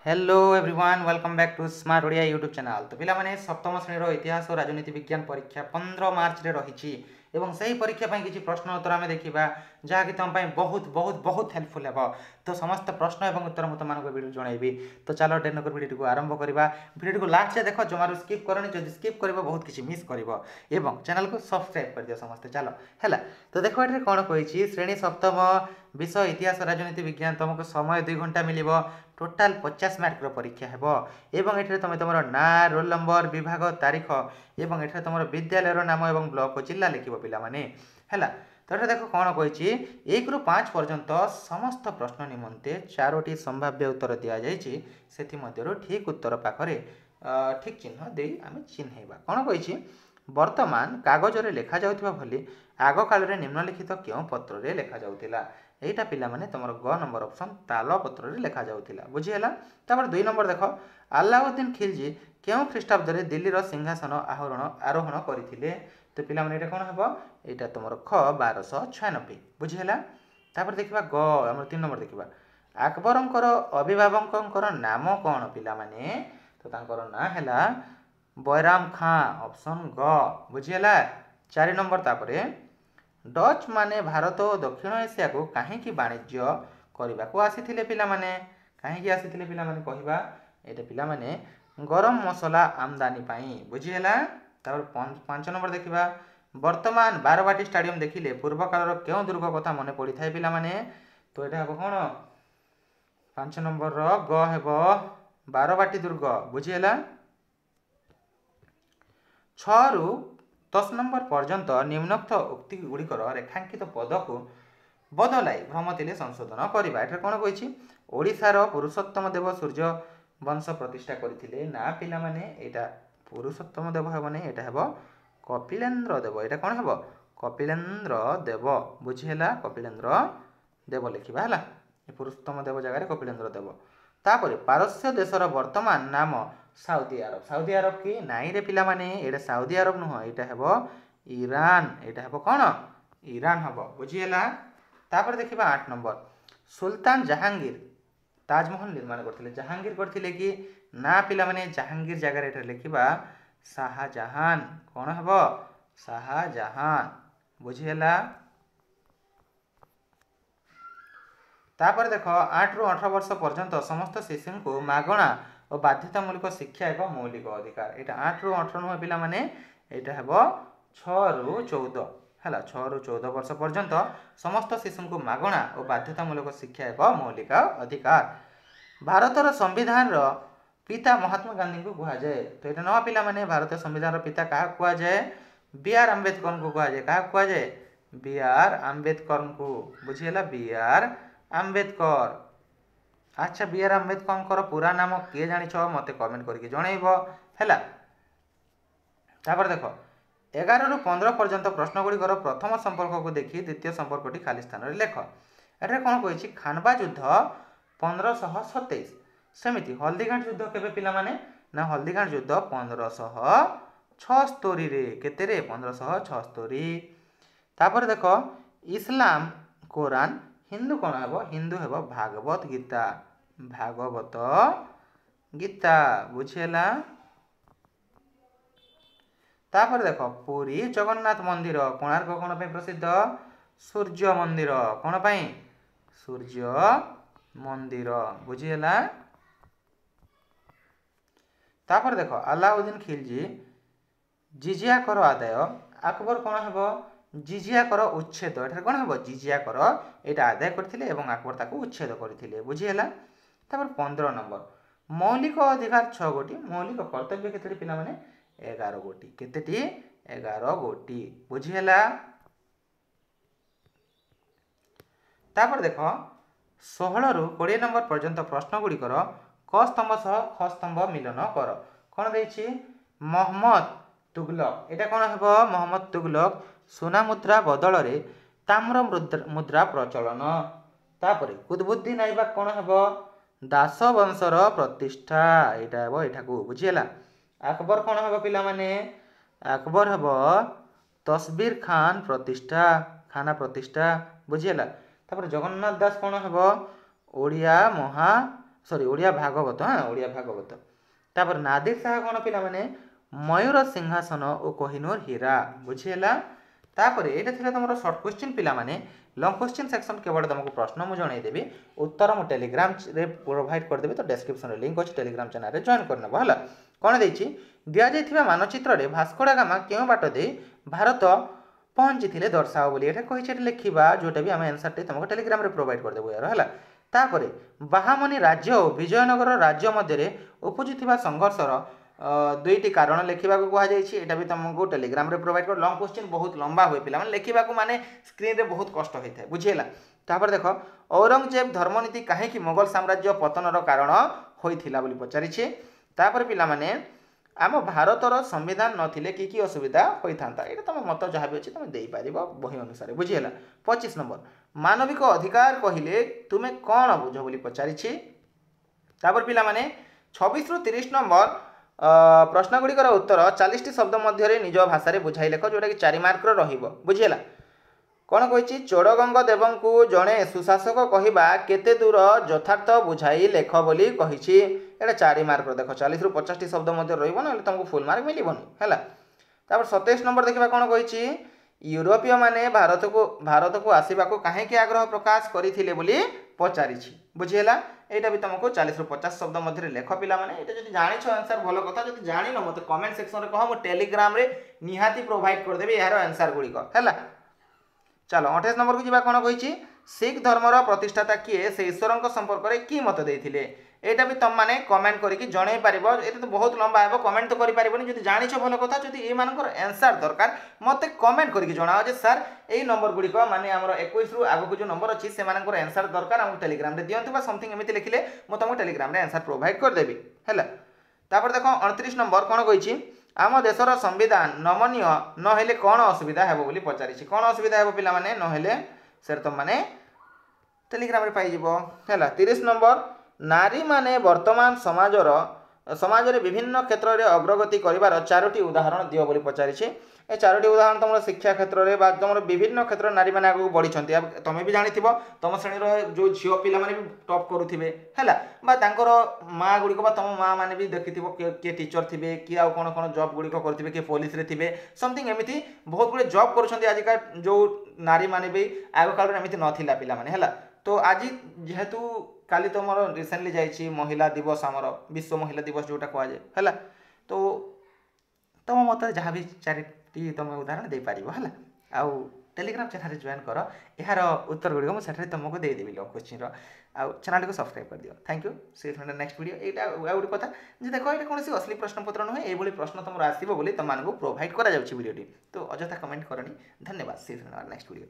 Hello everyone welcome back to smart Odia YouTube channel. तो पिलामाने सप्तम श्रेणी इतिहास और राजनीति विज्ञान परीक्षा 15 मार्च रे रही एवं सही परीक्षा ପାଇଁ କିଛି ପ୍ରଶ୍ନ ଉତ୍ତର ଆମେ ଦେଖିବା ଯାହାକି ତମ ପାଇଁ ବହୁତ ବହୁତ ବହୁତ ହେଲ୍ପଫୁଲ୍ ହେବ। ତ ସମସ୍ତ ପ୍ରଶ୍ନ ଏବଂ ଉତ୍ତର ମୁଁ ତମମାନଙ୍କୁ ଭିଡ଼ିଓ ଜଣାଇବି। ତ ଚାଲ ଡେରି ନକରି ଭିଡ଼ିଓଟିକୁ ଆରମ୍ଭ କରିବା। ଭିଡ଼ିଓଟିକୁ ଲାଷ୍ଟ ଯାଏ ଦେଖ, ଜମାରୁ ସ୍କିପ୍ କରନି, ଯଦି ସ୍କିପ୍ କରିବ ବହୁତ କିଛି ମିସ୍ କରିବ ଏବଂ ଚ୍ୟାନେଲକୁ ସବସ୍କ୍ରାଇବ୍ କରିଦିଅ ସମସ୍ତେ। ଚାଲ ହେଲା, ତ ଦେଖ ଏଠାରେ କ'ଣ କହିଛି, ଶ୍ରେଣୀ ସପ୍ତମ ବିଷୟ ଇତିହାସ ରାଜନୀତି ବିଜ୍ଞାନ, ତୁମକୁ ସମୟ 2 ଘଣ୍ଟା ମିଳିବ। टोटाल 50 मार्कर परीक्षा है एवं ये तुम तुम ना रोल नंबर विभाग तारीख एवं ये तुम विद्यालय नाम और ब्लॉक जिला लिख पाने है। तो ये देख कौन कही 1 ରୁ 5 पर्यंत समस्त प्रश्न निमंते 4टी संभाव्य उत्तर दि जाइए। ठीक उत्तर पाखे ठीक चिन्ह दे आम चिन्हवा। कौन कही वर्तमान कागज लेखा जाउथिबा भली आग काल रे निम्नलिखित क्यों पत्र रे लेखा जाउथिला। एटा पिला माने तुम ग नंबर ऑप्शन ताल पत्र रे लेखा जाउथिला। बुझीला। तापर 2 नंबर देख, अलाउद्दीन खिलजी क्यों ख्रीष्टाब्द रे दिल्ली रो सिंहासन आरोहण करथिले। तो पिला माने एटा कोन हेबो, एटा तुमर ख 1296। बुझीला। तापर देखिबा ग हमर 3 नंबर देखिबा, अकबरंकर अभिभावकंकर नाम कोन पिला माने। तो तांकर ना हैला बैराम खां, ऑप्शन ग। बुझीला। 4 नंबर तापरे डच माने भारत और दक्षिण एशिया को कहीं वाणिज्य करने को आसीथिले पिला माने। कहीं आसीथिले पिला माने कहबा, एटा पिला माने गरम मसला आमदानी पाई। बुझीला। तापर 5 नंबर देखिबा, वर्तमान बारवाटी स्टेडियम देखिले पूर्व कालर क्यों दुर्ग कथा मन पड़ी थाए पिला माने। तो एटा हेबो कोन, 5 नंबर रो ग हेबो बारवाटी दुर्ग। बुझीला। 6 ରୁ 10 नंबर पर्यंत निम्नोक्त उक्ति गुड़िकर रेखांकित पद को बदलाई भ्रमतिले संशोधन करवा। एठार कौन कही ओडिशार पुरुषोत्तम देव सूर्य वंश प्रतिष्ठा करथिले ना पिला माने। एटा पुरुषोत्तम देव हेबने, एटा हेबो कपिलेन्द्र देव। एटा कौन हेबो, कपिलेन्द्र देव। बुझीला। कपिलेन्द्र देव लिखिबा हला, पुरुषोत्तम देव जगह रे कपिलेन्द्र देव। तापर पारस्य देशर वर्तमान नाम साउदी अरब। साउदी अरब की नाई रे पिला माने, एटा साउदी अरब नुह, एटा हेबो ईरान। एटा हेबो कोन, ईरान हेबो। बुझीला। तापर देखिबा 8 नंबर, सुल्तान जहांगीर ताजमहल निर्माण करथिले। जहांगीर करथिले कि ना पिला माने, जहांगीर जगह रे एटा लिखिबा शाहजहान। कोन हेबो, शाहजहान। बुझीला। तापर देख 8 ରୁ 18 वर्ष पर्यंत समस्त शिशु को मागणा और बाध्यतामूलक शिक्षा एक मौलिक अधिकार। एटा 8 ରୁ 18 नुह पिला माने, एटा हेबो 6 ରୁ 14 है। 6 ରୁ 14 वर्ष पर्यंत समस्त शिशु को मागणा और बाध्यतामूलक शिक्षा एक मौलिक अधिकार। भारतर संविधान रो पिता महात्मा गांधी को कहा जाए। तो ये न पिला माने, भारतीय संविधान रो पिता क्या कहा जाए, बी आर अम्बेडकर को कहा जाए। क्या कहा जाए, बी आर अम्बेडकर को। बुझीला। B R Ambedkar. अच्छा, बी आर अम्बेडकर पूरा नाम किए जानिछ मते कमेंट करके जणैब हैला। तापर देखो 11 ରୁ 15 पर्यंत प्रश्न गुड़िकर प्रथम संपर्क को देखी द्वितीय संपर्कटी खाली स्थान रे लेख। एठारे कौन कही खानवा युद्ध 1527। सेमिति हल्दीघाट युद्ध केबे पिला माने ना, हल्दीघाट युद्ध 1576 रे। केते रे, 1576। तापर देखो इस्लाम कुरान, हिंदू कौन हेबो, हिंदू हेबो भागवत गीता। भागवत गीता। बुझेला। तापर देखो पुरी जगन्नाथ मंदिर, कोणार्क कौन पे प्रसिद्ध, सूर्य मंदिर। कौन पे, सूर्य मंदिर। बुझीला। तापर देखो अलाउद्दीन खिलजी जिजिया कर आदाय, अकबर कौन हेबो, जिजिया कर उच्छेद। एठार कौन हेबो, जिजिया कर एटा आदाय करथिले एवं अकबर ताको उच्छेद करथिले। बुझीला। तापर 15 नंबर, मौलिक अधिकार 6 गोटी, मौलिक कर्तव्य केतेटी पिला माने 11 गोटी। केतेटी, 11 गोटी। बुझीला। तापर देखो 16 ରୁ 20 नंबर पर्यंत प्रश्न गुड़िकर क स्तंभ सह ख स्तंभ मिलन कर। कौन देछि, मोहम्मद तुगलक। एटा कौन हेबो, मोहम्मद तुगलक सोना मुद्रा बदल रे ताम्र मुद्रा प्रचलन। तापर कुतुबुद्दीन ऐबक कौन हेबो, दास वंशर प्रतिष्ठा। एटा हेबो एठाकू। बुझीला। अकबर कौन हेबो पिला माने, अकबर हेबो तस्बीर खान प्रतिष्ठा, खाना प्रतिष्ठा। बुझीला। तापर जगन्नाथ दास कौन हेबो, ओडिया सॉरी ओडिया भागवत, हाँ ओडिया भागवत। तापर नादिर शाह कौन पिला माने मयूर सिंहासन और कोहिनूर हीरा बुझीला। तापर एटा थिला तुमरो शॉर्ट क्वेश्चन पिला माने लॉन्ग क्वेश्चन सेक्शन केवल तुमको प्रश्न मु जणाई देबी, उत्तर मु टेलीग्राम रे प्रोवाइड कर देबी, तो डिस्क्रिप्शन रे लिंक अछि, टेलीग्राम चैनल रे जॉइन करना हला। कोन देछि दिया जाइथिबा मानचित्र रे भास्को डा गामा केउ बाट दे भारत पहुंची थिले दर्शाओ बोली एटा कहि छे लिखिबा, जोटा भी हम आंसर टे तुमको टेलीग्राम रे प्रोवाइड कर देबो यार हला। तापरे बाहामनी राज्य और विजयनगर राज्य मध्य उपजुथिबा संघर्षर दुईटी कारण लिखा कहुई, भी तुमको टेलीग्राम रे प्रोवाइड कर। लॉन्ग क्वेश्चन बहुत लंबा हुए पिला माने लिखा माने स्क्रीन रे बहुत कष्ट होता है बुझीला। तापर देख औरंगजेब धर्मनीति कहीं मोगल साम्राज्य पतनर कारण होइथिला बोली पचारि। तापर पिला माने आम भारतर संविधान नथिले कि असुविधा होता, ये तुम मत जहाँ भी अच्छे तुम दे पार बही अनुसार बुझीला। 25 नंबर मानविक अधिकार कहले तुम्हें कौन बुझ बोली पचारि। तापर पिला माने 26 रु 30 नंबर प्रश्न गुड़िकर उत्तर 40 शब्द मध्य निज भाषा बुझाई लेख, जोटा कि 4 मार्क रहिबो बुझीला। कौन कही चोड़गंग देव को जड़े सुशासक कहवा केते दूर यथार्थ बुझाई लेख बोली कही, एटा 4 मार्क देख 40 रु 50 शब्द मध्य रहिबो ना तुमको फुल मार्क मिलबनी हैला। तापर 27 नंबर देखा कौन कही यूरोपीय माने भारत को आसवा को कहीं आग्रह प्रकाश करथिले बोली पचारि बुझीला। यहाँ भी तुमको 40 रु 50 शब्द मध्य लेख पिला माने एटा जदि जानिछ आंसर भलो कथा, जदि जानिन मते कमेंट सेक्शन रे कह, मु टेलीग्राम रे निहाती प्रोवाइड कर देबे यार आंसर गुड़िक हैला। चलो 28 नंबर को जीवा कौन कही सिख धर्मर प्रतिष्ठाता किए से ईश्वर संपर्क में कि मत देते, यहाँ भी तुम मैंने कमेंट करके जन पार। ये तो बहुत लंबा है, कमेंट तो करें जब जान भल कथा, जब ये आंसर दरकार मत कमेंट करके जनाओ जे सर यही नंबर गुड़िक माने आम 21 रु आग को जो नंबर अच्छी से आंसर दरकार आम टेलीग्राम रे दिंतु समथिंग एमती लिखिले मुझे तुमको टेलीग्राम रे आंसर प्रोवाइड करदेवी है। तापर देख 29 नंबर कौन कही आम देशर संविधान नमनीय नहेले कौन असुविधा है बोली पचारि। कौन असुविधा है पिला माने नहेले सर तुम माने टेलीग्राम रे पाई जिवो हैला। 30 नंबर नारी माने वर्तमान समाज रे विभिन्न क्षेत्र में अग्रगति करिवार 4टी उदाहरण दियो बोली पचारि। ए 4टी उदाहरण तुम शिक्षा क्षेत्र में तुम विभिन्न क्षेत्र नारी मैंने आगे बढ़ी, तुम भी जानी तुम श्रेणी जो झील पिला माने भी टॉप करुथिबे हैला, माँ गुड़िक तुम माँ मैंने भी देखि किए टीचर थे कि आउ कौन कौन जॉब गुड़िक करेंगे, किए पुलिस रे थे समथिंग एमती बहुत गुड़े जॉब कर आजिका जो नारी मैंने भी आग काल एमती नाला पिला माने हैला। तो आज जेहेतु काली तुम रिसेंटली जाइए महिला दिवस आमर विश्व महिला दिवस जोटा कहुए है, तो तुम मत जहाँ भी 4टी तुम उदाहरण दे पार है। आउ टेलीग्राम चैनल जॉइन कर, यार उत्तर गुड़िक मुझे तुमको देदेवि लॉन्ग क्वेश्चन आउ चैनल को सब्सक्राइब कर दियो। Thank you see next video. यहाँ गोटे कथा जे देख ये कौन असली प्रश्नपत्र नुहे, ये प्रश्न तुम आसो बोली तुमको प्रोवाइड करा वीडियो, तो अजथा कमेंट करनी। धन्यवाद सी नेक्स्ट वीडियो।